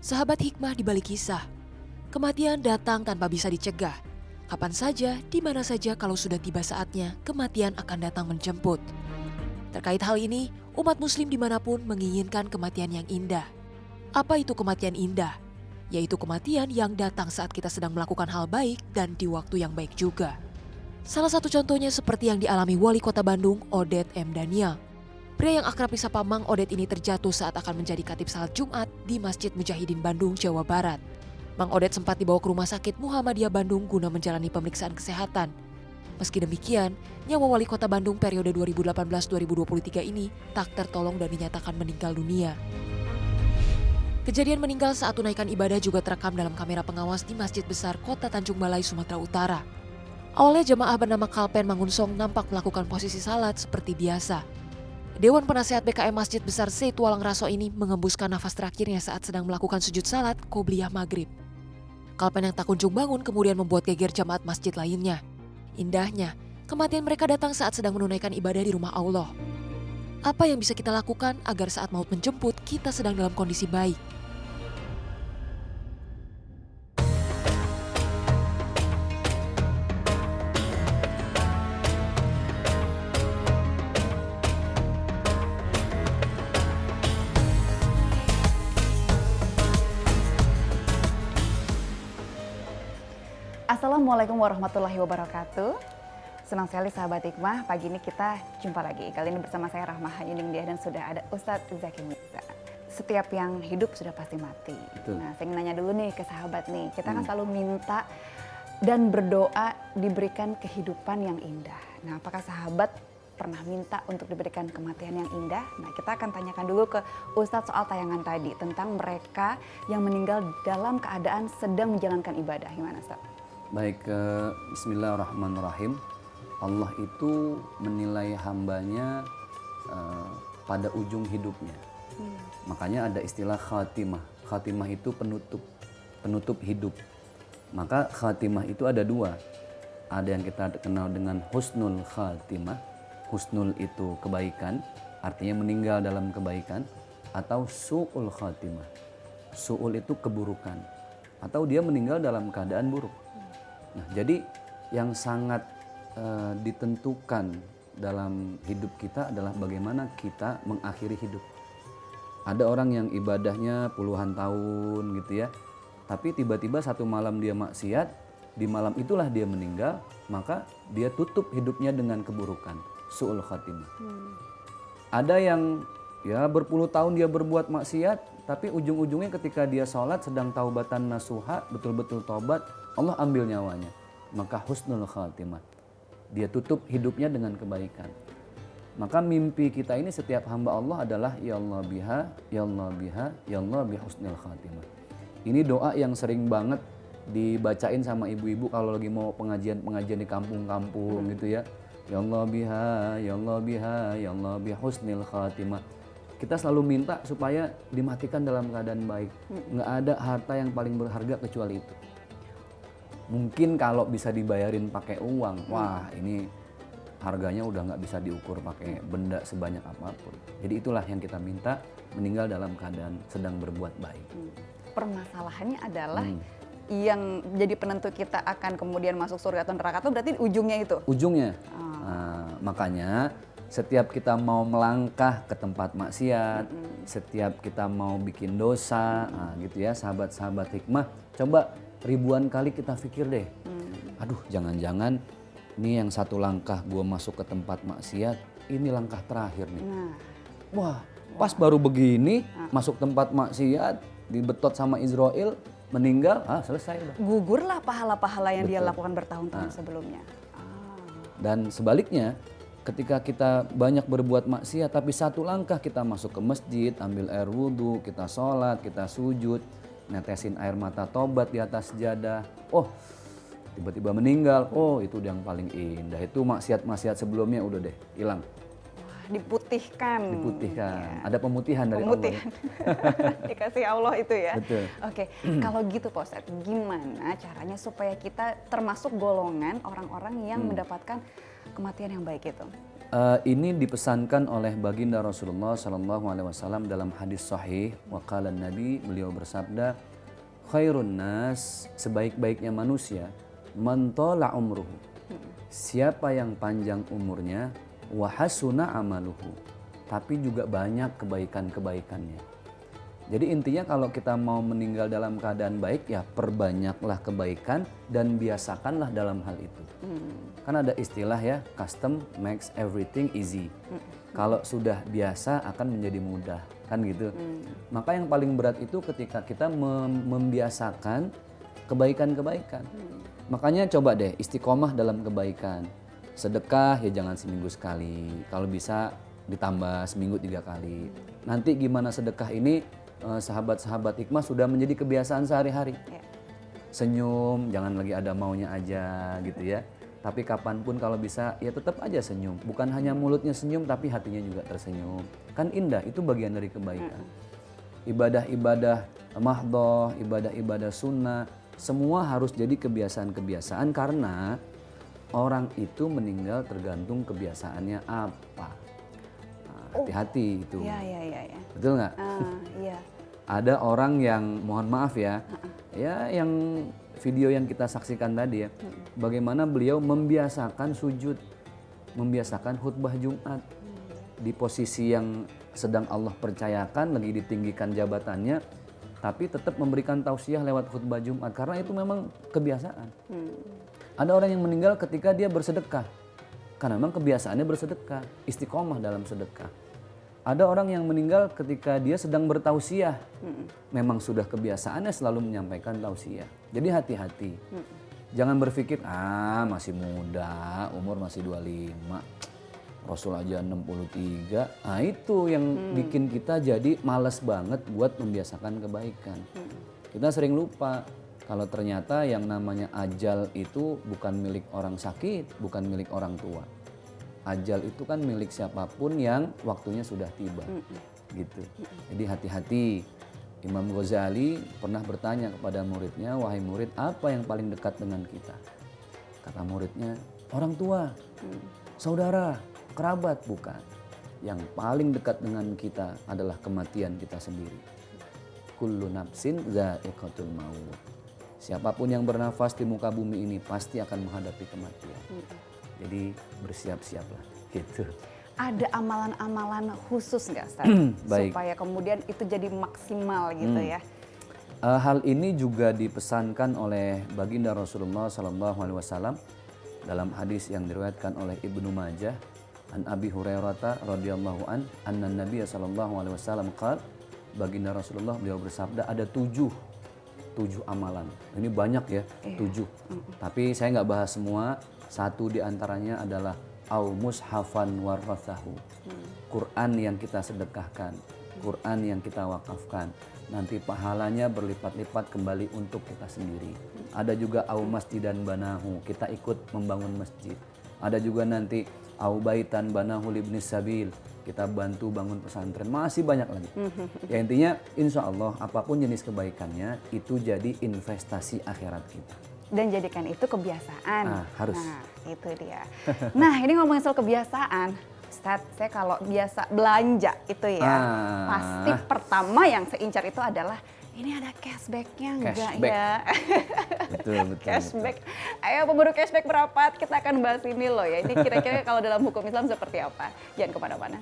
Sahabat hikmah di balik kisah. Kematian datang tanpa bisa dicegah. Kapan saja, di mana saja kalau sudah tiba saatnya, kematian akan datang menjemput. Terkait hal ini, umat muslim dimanapun menginginkan kematian yang indah. Apa itu kematian indah? Yaitu kematian yang datang saat kita sedang melakukan hal baik dan di waktu yang baik juga. Salah satu contohnya seperti yang dialami Wali Kota Bandung, Odet M. Daniel. Pria yang akrab disapa Mang Odet ini terjatuh saat akan menjadi khatib salat Jumat di Masjid Mujahidin Bandung, Jawa Barat. Mang Odet sempat dibawa ke Rumah Sakit Muhammadiyah Bandung guna menjalani pemeriksaan kesehatan. Meski demikian, nyawa Wali Kota Bandung periode 2018-2023 ini tak tertolong dan dinyatakan meninggal dunia. Kejadian meninggal saat tunaikan ibadah juga terekam dalam kamera pengawas di Masjid Besar Kota Tanjung Balai, Sumatera Utara. Awalnya jemaah bernama Kalpen Mangunsong nampak melakukan posisi salat seperti biasa. Dewan Penasehat BKM Masjid Besar Se Tualang Raso ini mengembuskan nafas terakhirnya saat sedang melakukan sujud salat Qobliyah Maghrib. Kalpen yang tak kunjung bangun kemudian membuat geger jamaat masjid lainnya. Indahnya, kematian mereka datang saat sedang menunaikan ibadah di rumah Allah. Apa yang bisa kita lakukan agar saat maut menjemput kita sedang dalam kondisi baik? Assalamualaikum warahmatullahi wabarakatuh. Senang sekali sahabat hikmah, pagi ini kita jumpa lagi. Kali ini bersama saya Rahmah Yuning Dia dan sudah ada Ustadz Zaki Mirza. Setiap yang hidup sudah pasti mati. Betul. Nah, saya ingin nanya dulu nih ke sahabat nih. Kita kan selalu minta dan berdoa diberikan kehidupan yang indah. Nah, apakah sahabat pernah minta untuk diberikan kematian yang indah? Nah, kita akan tanyakan dulu ke Ustadz soal tayangan tadi tentang mereka yang meninggal dalam keadaan sedang menjalankan ibadah. Gimana, Ustadz? Baik, bismillahirrahmanirrahim. Allah itu menilai hambanya pada ujung hidupnya. Makanya ada istilah khatimah. Khatimah itu penutup hidup. Maka khatimah itu ada dua. Ada yang kita kenal dengan husnul khatimah. Husnul itu kebaikan, artinya meninggal dalam kebaikan. Atau su'ul khatimah. Su'ul itu keburukan. Atau dia meninggal dalam keadaan buruk. Nah, jadi yang sangat ditentukan dalam hidup kita adalah bagaimana kita mengakhiri hidup. Ada orang yang ibadahnya puluhan tahun gitu ya, tapi tiba-tiba satu malam dia maksiat, di malam itulah dia meninggal, maka dia tutup hidupnya dengan keburukan, su'ul khatimah. Ada yang ya berpuluh tahun dia berbuat maksiat, tapi ujung-ujungnya ketika dia sholat sedang taubatan nasuha, betul-betul taubat, Allah ambil nyawanya. Maka husnul khatimah. Dia tutup hidupnya dengan kebaikan. Maka mimpi kita ini setiap hamba Allah adalah ya Allah biha, ya Allah biha, ya Allah biha husnul khatimah. Ini doa yang sering banget dibacain sama ibu-ibu kalau lagi mau pengajian-pengajian di kampung-kampung gitu ya. Ya Allah biha, ya Allah biha, ya Allah biha husnul khatimah. Kita selalu minta supaya dimatikan dalam keadaan baik. Nggak ada harta yang paling berharga kecuali itu. Mungkin kalau bisa dibayarin pakai uang, wah ini harganya udah nggak bisa diukur pakai benda sebanyak apapun. Jadi itulah yang kita minta, meninggal dalam keadaan sedang berbuat baik. Permasalahannya adalah yang jadi penentu kita akan kemudian masuk surga atau neraka itu berarti ujungnya itu? Ujungnya. Nah, makanya setiap kita mau melangkah ke tempat maksiat, setiap kita mau bikin dosa, nah gitu ya sahabat-sahabat hikmah, coba ribuan kali kita pikir deh, aduh jangan-jangan ini yang satu langkah gue masuk ke tempat maksiat, ini langkah terakhir nih. Wah, pas baru begini masuk tempat maksiat, dibetot sama Israel, meninggal, selesai udah. Gugurlah pahala-pahala yang dia Betul. lakukan bertahun-tahun sebelumnya. Dan sebaliknya, ketika kita banyak berbuat maksiat, tapi satu langkah kita masuk ke masjid, ambil air wudhu, kita sholat, kita sujud, netesin air mata tobat di atas sejadah, oh tiba-tiba meninggal, oh itu yang paling indah. Itu maksiat-maksiat sebelumnya udah deh, hilang. Wah, diputihkan. Diputihkan, ada pemutihan dari Pemutihan. Allah. Dikasih Allah itu ya. Betul. Oke, kalau gitu Pak Ustadz, gimana caranya supaya kita termasuk golongan orang-orang yang mendapatkan kematian yang baik itu? Ini dipesankan oleh baginda Rasulullah Sallallahu Alaihi Wasallam dalam hadis sahih. Waqala Nabi, beliau bersabda, khairun nas, sebaik-baiknya manusia, man tala umruhu, siapa yang panjang umurnya, wa hasuna amaluhu, tapi juga banyak kebaikan-kebaikannya. Jadi intinya kalau kita mau meninggal dalam keadaan baik, ya perbanyaklah kebaikan dan biasakanlah dalam hal itu. Kan ada istilah ya, custom makes everything easy. Kalau sudah biasa akan menjadi mudah, kan gitu. Maka yang paling berat itu ketika kita membiasakan kebaikan-kebaikan. Makanya coba deh istiqomah dalam kebaikan. Sedekah ya jangan seminggu sekali, kalau bisa ditambah seminggu 3 kali. Nanti gimana sedekah ini, sahabat-sahabat hikmah sudah menjadi kebiasaan sehari-hari. Senyum, jangan lagi ada maunya aja gitu ya. Tapi kapanpun kalau bisa ya tetap aja senyum. Bukan hanya mulutnya senyum tapi hatinya juga tersenyum. Kan indah, itu bagian dari kebaikan. Ibadah-ibadah mahdhah, ibadah-ibadah sunnah, semua harus jadi kebiasaan-kebiasaan karena orang itu meninggal tergantung kebiasaannya apa. Hati-hati itu. Iya. Betul nggak? Iya. Ada orang yang mohon maaf ya, ya yang video yang kita saksikan tadi ya, bagaimana beliau membiasakan sujud, membiasakan khutbah Jumat di posisi yang sedang Allah percayakan, lagi ditinggikan jabatannya, tapi tetap memberikan tausiah lewat khutbah Jumat karena itu memang kebiasaan. Ada orang yang meninggal ketika dia bersedekah, karena memang kebiasaannya bersedekah, istiqomah dalam sedekah. Ada orang yang meninggal ketika dia sedang bertausiah. Memang sudah kebiasaannya selalu menyampaikan tausiah. Jadi hati-hati. Jangan berpikir, masih muda, umur masih 25. Rasul aja 63. Nah itu yang bikin kita jadi malas banget buat membiasakan kebaikan. Kita sering lupa kalau ternyata yang namanya ajal itu bukan milik orang sakit, bukan milik orang tua. Ajal itu kan milik siapapun yang waktunya sudah tiba, gitu. Jadi hati-hati. Imam Ghazali pernah bertanya kepada muridnya, wahai murid, apa yang paling dekat dengan kita? Kata muridnya, orang tua, saudara, kerabat, bukan. Yang paling dekat dengan kita adalah kematian kita sendiri. Kullu nafsin dha'iqatul maut. Siapapun yang bernafas di muka bumi ini pasti akan menghadapi kematian. Jadi bersiap-siaplah gitu. Ada amalan-amalan khusus nggak Ustaz? Baik. Supaya kemudian itu jadi maksimal gitu ya. Hal ini juga dipesankan oleh baginda Rasulullah SAW dalam hadis yang diriwayatkan oleh Ibnu Majah an Abi Hurairah radhiyallahu anna Nabiy SAW qala, baginda Rasulullah beliau bersabda ada 7 amalan. Ini banyak ya, 7. Tapi saya nggak bahas semua. Satu di antaranya adalah au mushafan warathahu. Quran yang kita sedekahkan, Quran yang kita wakafkan. Nanti pahalanya berlipat-lipat kembali untuk kita sendiri. Ada juga au masjidan banahu, kita ikut membangun masjid. Ada juga nanti au baitan banahu libnis sabil, kita bantu bangun pesantren. Masih banyak lagi. Ya intinya insya Allah apapun jenis kebaikannya itu jadi investasi akhirat kita. Dan jadikan itu kebiasaan. Harus. Nah, itu dia. Nah, ini ngomongin soal kebiasaan. Ustaz, saya kalau biasa belanja itu ya, pasti pertama yang saya incar itu adalah ini ada cashback-nya enggak ya? Betul. Cashback. Ayo pemburu cashback berapa? Kita akan bahas ini loh ya. Ini kira-kira kalau dalam hukum Islam seperti apa? Jangan kemana-mana.